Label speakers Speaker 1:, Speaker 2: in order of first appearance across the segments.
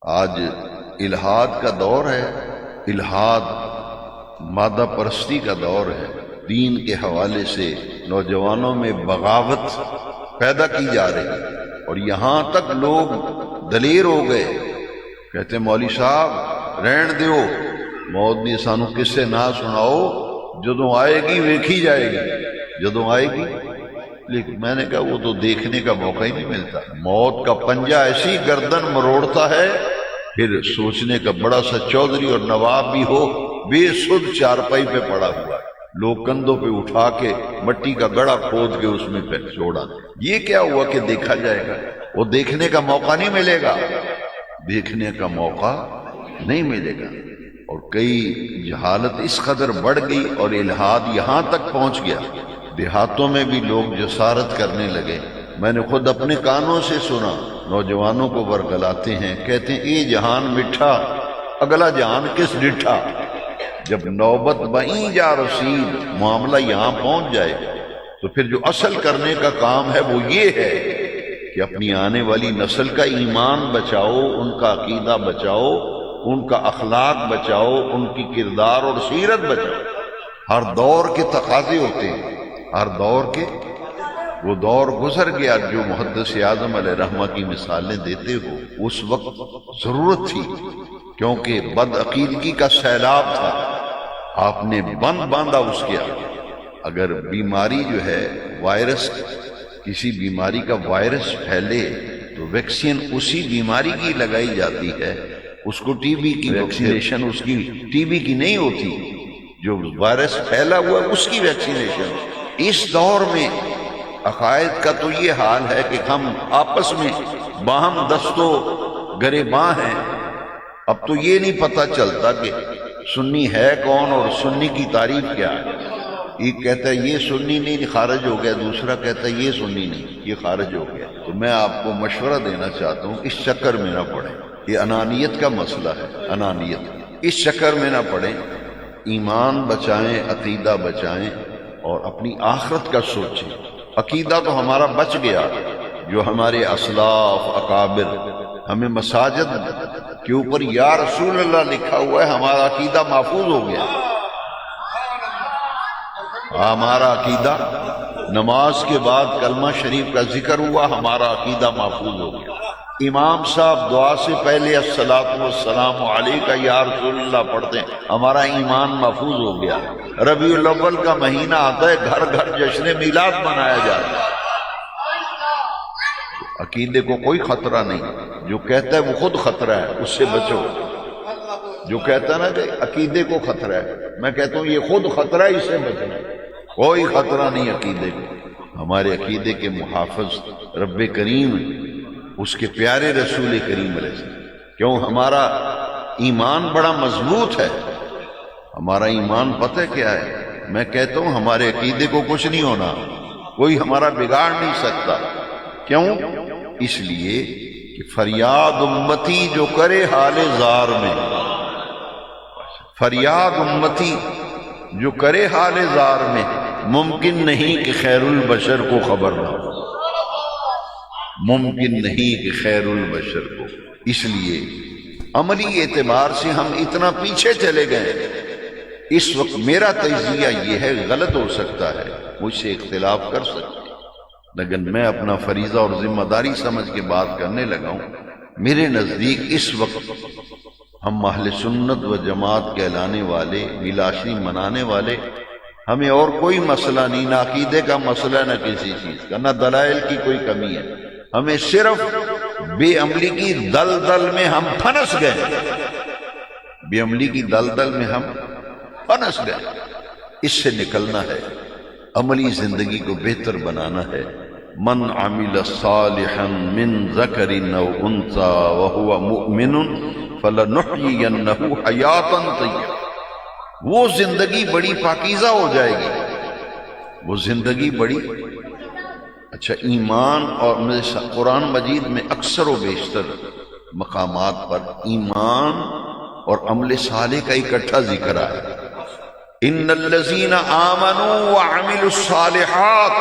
Speaker 1: آج الحاد کا دور ہے، الحاد مادہ پرستی کا دور ہے، دین کے حوالے سے نوجوانوں میں بغاوت پیدا کی جا رہی ہے، اور یہاں تک لوگ دلیر ہو گئے، کہتے ہیں مولوی صاحب رہن دیو، موت دی سانو قصے نہ سناؤ، جدوں آئے گی ویکھی جائے گی، جدوں آئے گی۔ لیکن میں نے کہا وہ تو دیکھنے کا موقع ہی نہیں ملتا، موت کا پنجہ ایسی گردن مروڑتا ہے، پھر سوچنے کا بڑا سا چودھری اور نواب بھی ہو، بے سدھ چارپائی پہ پڑا ہوا ہے، لوگ کندھوں پہ اٹھا کے مٹی کا گڑھا کھود کے اس میں پہ چھوڑا۔ یہ کیا ہوا کہ دیکھا جائے گا؟ وہ دیکھنے کا موقع نہیں ملے گا، دیکھنے کا موقع نہیں ملے گا۔ اور کئی جہالت اس قدر بڑھ گئی اور الحاد یہاں تک پہنچ گیا، دیہاتوں میں بھی لوگ جسارت کرنے لگے۔ میں نے خود اپنے کانوں سے سنا، نوجوانوں کو ورگلاتے ہیں، کہتے ہیں اے جہان مٹھا اگلا جہان کس ڈٹھا۔ جب نوبت بئیں جا رسید، معاملہ یہاں پہنچ جائے تو پھر جو اصل کرنے کا کام ہے وہ یہ ہے کہ اپنی آنے والی نسل کا ایمان بچاؤ، ان کا عقیدہ بچاؤ، ان کا اخلاق بچاؤ، ان کی کردار اور سیرت بچاؤ۔ ہر دور کے تقاضے ہوتے ہیں، ہر دور کے، وہ دور گزر گیا جو محدث اعظم علیہ رحمہ کی مثالیں دیتے ہو، اس وقت ضرورت تھی کیونکہ بد عقیدگی کا سیلاب تھا، آپ نے بند باندھا اس کے آگے۔ اگر بیماری جو ہے وائرس، کسی بیماری کا وائرس پھیلے تو ویکسین اسی بیماری کی لگائی جاتی ہے، اس کو ٹی بی کی ویکسینیشن اس کی ٹی بی کی نہیں ہوتی، جو وائرس پھیلا ہوا ہے اس کی ویکسینیشن۔ اس دور میں عقائد کا تو یہ حال ہے کہ ہم آپس میں باہم دستو گریباں ہیں۔ اب تو یہ نہیں پتہ چلتا کہ سنی ہے کون اور سنی کی تعریف کیا ہے۔ ایک کہتا ہے یہ سنی نہیں، خارج ہو گیا، دوسرا کہتا ہے یہ سنی نہیں، یہ خارج ہو گیا۔ تو میں آپ کو مشورہ دینا چاہتا ہوں اس چکر میں نہ پڑیں، یہ انانیت کا مسئلہ ہے، انانیت، اس چکر میں نہ پڑیں، ایمان بچائیں، عقیدہ بچائیں اور اپنی آخرت کا سوچیں۔ عقیدہ تو ہمارا بچ گیا، جو ہمارے اسلاف اکابر، ہمیں مساجد کے اوپر یا رسول اللہ لکھا ہوا ہے، ہمارا عقیدہ محفوظ ہو گیا۔ ہمارا عقیدہ، نماز کے بعد کلمہ شریف کا ذکر ہوا، ہمارا عقیدہ محفوظ ہو گیا۔ امام صاحب دعا سے پہلے الصلاۃ والسلام علیک یا رسول اللہ پڑھتے ہیں، ہمارا ایمان محفوظ ہو گیا۔ ربیع الاول کا مہینہ آتا ہے، گھر گھر جشن میلاد منایا جاتا ہے۔ عقیدے کو کوئی خطرہ نہیں، جو کہتا ہے وہ خود خطرہ ہے، اس سے بچو۔ جو کہتا ہے نا کہ عقیدے کو خطرہ ہے، میں کہتا ہوں یہ خود خطرہ ہے، اس سے بچنا، کوئی خطرہ نہیں عقیدے کو۔ ہمارے عقیدے کے محافظ رب کریم، اس کے پیارے رسول کریم علیہ السلام، کیوں ہمارا ایمان بڑا مضبوط ہے۔ ہمارا ایمان پتہ کیا ہے؟ میں کہتا ہوں ہمارے عقیدے کو کچھ نہیں ہونا، کوئی ہمارا بگاڑ نہیں سکتا۔ کیوں؟ اس لیے کہ فریاد امتی جو کرے حال زار میں، فریاد امتی جو کرے حال زار میں، ممکن نہیں کہ خیر البشر کو خبر نہ ہو، ممکن نہیں کہ خیر البشر کو۔ اس لیے عملی اعتبار سے ہم اتنا پیچھے چلے گئے۔ اس وقت میرا تجزیہ یہ ہے، غلط ہو سکتا ہے، مجھ سے اختلاف کر سکتے ہیں، لیکن میں اپنا فریضہ اور ذمہ داری سمجھ کے بات کرنے لگا ہوں۔ میرے نزدیک اس وقت ہم اہل سنت و جماعت کہلانے والے، میلاشی منانے والے، ہمیں اور کوئی مسئلہ نہیں، نہ عقیدے کا مسئلہ، نہ کسی چیز کا، نہ دلائل کی کوئی کمی ہے، ہمیں صرف بے عملی کی دلدل میں ہم پھنس گئے، بے عملی کی دلدل میں ہم پھنس گئے۔ اس سے نکلنا ہے، عملی زندگی کو بہتر بنانا ہے۔ من عمل صالحا من ذکر او انثى وهو مؤمن فلنحيينه حیاتا طیبہ، وہ زندگی بڑی پاکیزہ ہو جائے گی، وہ زندگی بڑی اچھا۔ ایمان اور قرآن مجید میں اکثر و بیشتر مقامات پر ایمان اور عمل صالح کا اکٹھا ذکر ہے۔ ان الذین آمنوا وعملوا الصالحات،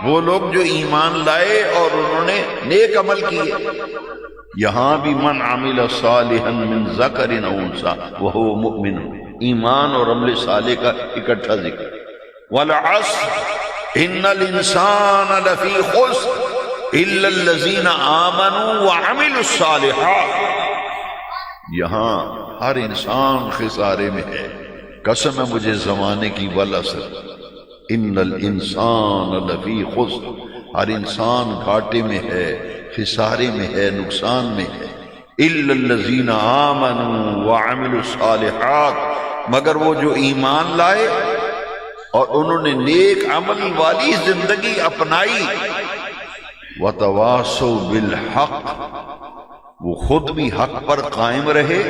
Speaker 1: وہ لوگ جو ایمان لائے اور انہوں نے نیک عمل کیے۔ یہاں بھی من عمل صالحا من ذکر او انثی وہو مؤمن، ایمان اور عمل صالح کا اکٹھا ذکر۔ والعصر ان الانسان لفی خسر الا الذین آمنوا وعملوا الصالحات، یہاں ہر انسان خسارے میں ہے، قسم ہے مجھے زمانے کی، والعصر ان الانسان لفی خسر، ہر انسان گھاٹے میں ہے، خسارے میں ہے، نقصان میں ہے۔ الا الذین آمنوا وعملوا الصالحات، مگر وہ جو ایمان لائے اور انہوں نے نیک عمل والی زندگی اپنائی، وتواصوا بالحق، وہ خود بھی حق پر قائم رہے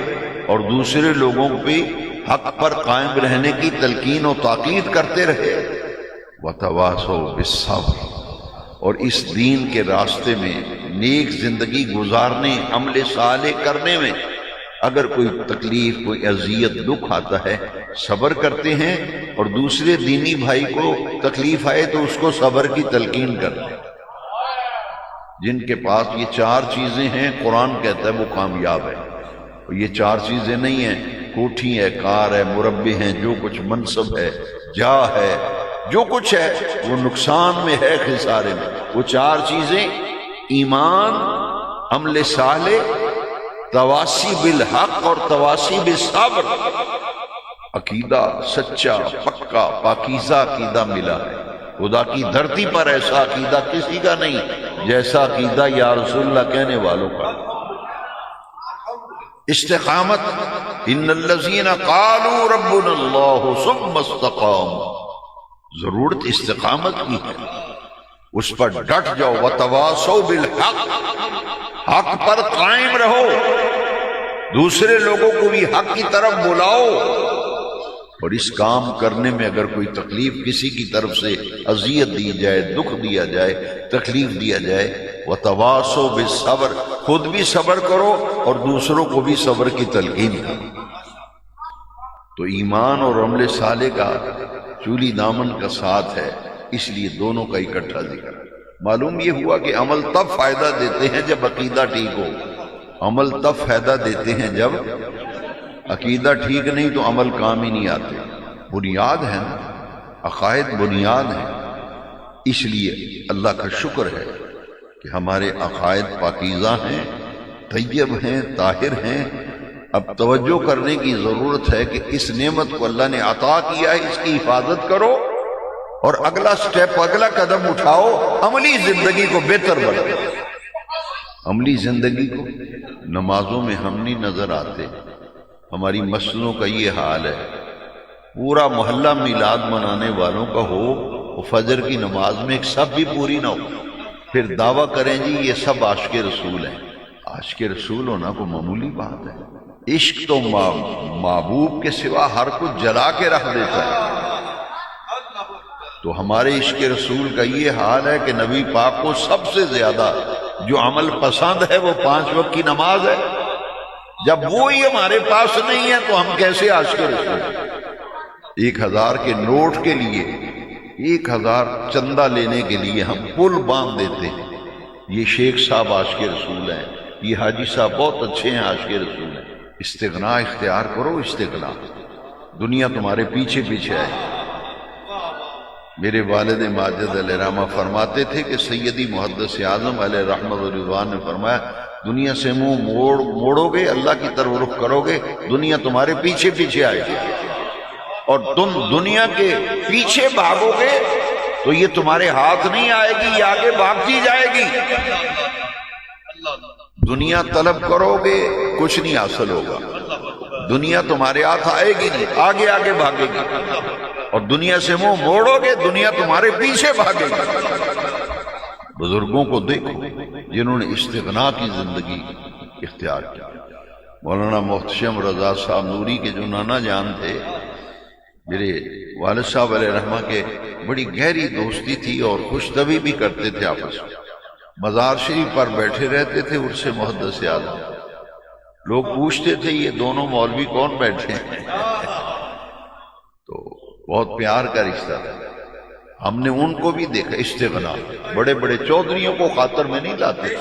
Speaker 1: اور دوسرے لوگوں پہ حق پر قائم رہنے کی تلقین و تاکید کرتے رہے، وتواصوا بالصبر، اور اس دین کے راستے میں نیک زندگی گزارنے، عمل صالح کرنے میں اگر کوئی تکلیف، کوئی اذیت، دکھ آتا ہے صبر کرتے ہیں، اور دوسرے دینی بھائی کو تکلیف آئے تو اس کو صبر کی تلقین کرتے ہیں۔ جن کے پاس یہ چار چیزیں ہیں قرآن کہتا ہے وہ کامیاب ہے، اور یہ چار چیزیں نہیں ہیں کوٹھی ہے، کار ہے، مربے ہیں، جو کچھ منصب ہے، جاہ ہے، جو کچھ ہے وہ نقصان میں ہے، خسارے میں۔ وہ چار چیزیں ایمان، عمل صالح، تواسی بالحق اور تواسی بالصبر، عقیدہ سچا، پکا، پاکیزہ عقیدہ ملا ہے۔ خدا کی دھرتی پر ایسا عقیدہ کسی کا نہیں جیسا عقیدہ یا رسول اللہ کہنے والوں کا۔ استقامت، ان الذین قالوا ربنا اللہ ثم استقاموا، ضرورت استقامت کی ہے، اس پر ڈٹ جاؤ۔ وتواصوا بالحق، حق پر قائم رہو، دوسرے لوگوں کو بھی حق کی طرف بلاؤ، اور اس کام کرنے میں اگر کوئی تکلیف کسی کی طرف سے اذیت دی جائے، دکھ دیا جائے، تکلیف دیا جائے، وتواصوا بالصبر، خود بھی صبر کرو اور دوسروں کو بھی صبر کی تلقین کرو۔ تو ایمان اور عمل صالح کا چولی دامن کا ساتھ ہے، اس لیے دونوں کا اکٹھا ذکر۔ معلوم یہ ہوا کہ عمل تب فائدہ دیتے ہیں جب عقیدہ ٹھیک ہو، عمل تب فائدہ دیتے ہیں جب عقیدہ ٹھیک نہیں تو عمل کام ہی نہیں آتے۔ بنیاد ہے نا، عقائد بنیاد ہیں، اس لیے اللہ کا شکر ہے کہ ہمارے عقائد پاکیزہ ہیں، طیب ہیں، طاہر ہیں۔ اب توجہ کرنے کی ضرورت ہے کہ اس نعمت کو اللہ نے عطا کیا ہے، اس کی حفاظت کرو اور اگلا سٹیپ، اگلا قدم اٹھاؤ، عملی زندگی کو بہتر بناؤ۔ عملی زندگی کو نمازوں میں ہم نہیں نظر آتے، ہماری مسجدوں کا یہ حال ہے۔ پورا محلہ میلاد منانے والوں کا ہو، وہ فجر کی نماز میں ایک سب بھی پوری نہ ہو، پھر دعویٰ کریں جی یہ سب عاشق رسول ہیں۔ عاشق رسول ہونا کوئی معمولی بات ہے؟ عشق تو محبوب کے سوا ہر کچھ جلا کے رکھ دیتا ہے۔ تو ہمارے عشق رسول کا یہ حال ہے کہ نبی پاک کو سب سے زیادہ جو عمل پسند ہے وہ 5 وقت کی نماز ہے۔ جب وہی ہمارے پاس نہیں ہے تو ہم کیسے عاشق رسول؟ 1000 کے نوٹ کے لیے، 1000 چندہ لینے کے لیے ہم پل باندھ دیتے ہیں۔ یہ شیخ صاحب عاشق رسول ہیں، یہ حاجی صاحب بہت اچھے ہیں، عاشق رسول ہیں۔ استغنا اختیار کرو، استغنا، دنیا تمہارے پیچھے پیچھے ہے۔ میرے والد ماجد علیہ رحمہ فرماتے تھے کہ سیدی محدث اعظم علیہ رحمت و رضوان نے فرمایا دنیا سے منہ موڑو گے، اللہ کی طرف رخ کرو گے، دنیا تمہارے پیچھے پیچھے آئے گی، اور تم دنیا کے پیچھے بھاگو گے تو یہ تمہارے ہاتھ نہیں آئے گی، یہ آگے بھاگتی جائے گی۔ دنیا طلب کرو گے کچھ نہیں حاصل ہوگا، دنیا تمہارے ہاتھ آئے گی نہیں، آگے آگے بھاگے گی، اور دنیا سے منہ موڑو گے دنیا تمہارے پیچھے بھاگے گی۔ بزرگوں کو دیکھو جنہوں نے استغنا کی زندگی اختیار کی۔ مولانا محتشم رضا صاحب نوری کے جو نانا جان تھے، میرے والد صاحب علیہ رحمہ کے بڑی گہری دوستی تھی اور خوش طبعی بھی کرتے تھے آپس میں۔ مزار شریف پر بیٹھے رہتے تھے عرص محدث اعظم، لوگ پوچھتے تھے یہ دونوں مولوی کون بیٹھے ہیں؟ تو بہت پیار کا رشتہ تھا۔ ہم نے ان کو بھی دیکھا استغنا، بڑے بڑے چودھریوں کو خاطر میں نہیں لاتے،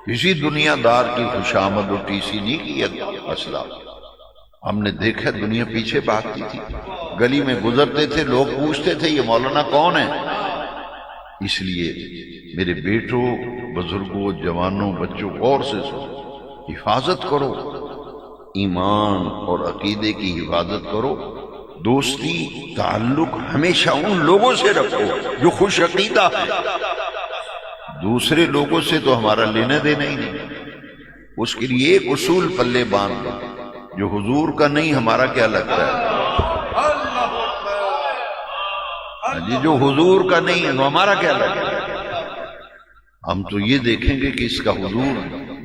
Speaker 1: کسی دنیا دار کی خوشامد اور ٹی سی نہیں کی مسئلہ. ہم نے دیکھا دنیا پیچھے بھاگتی تھی، گلی میں گزرتے تھے لوگ پوچھتے تھے یہ مولانا کون ہے. اس لیے میرے بیٹوں، بزرگوں، جوانوں، بچوں، غور سے سنو، حفاظت کرو، ایمان اور عقیدے کی حفاظت کرو. دوستی تعلق ہمیشہ ان لوگوں سے رکھو جو خوش عقیدہ ہے. دوسرے لوگوں سے تو ہمارا لینا دینا ہی نہیں. اس کے لیے ایک اصول پلے باندھ دو، جو حضور کا نہیں ہمارا کیا لگتا ہے. جی جو حضور کا نہیں ہے تو ہمارا کیا لگتا ہے. ہم تو یہ دیکھیں گے کہ اس کا حضور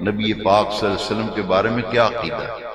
Speaker 1: نبی پاک صلی اللہ علیہ وسلم کے بارے میں کیا عقیدہ ہے.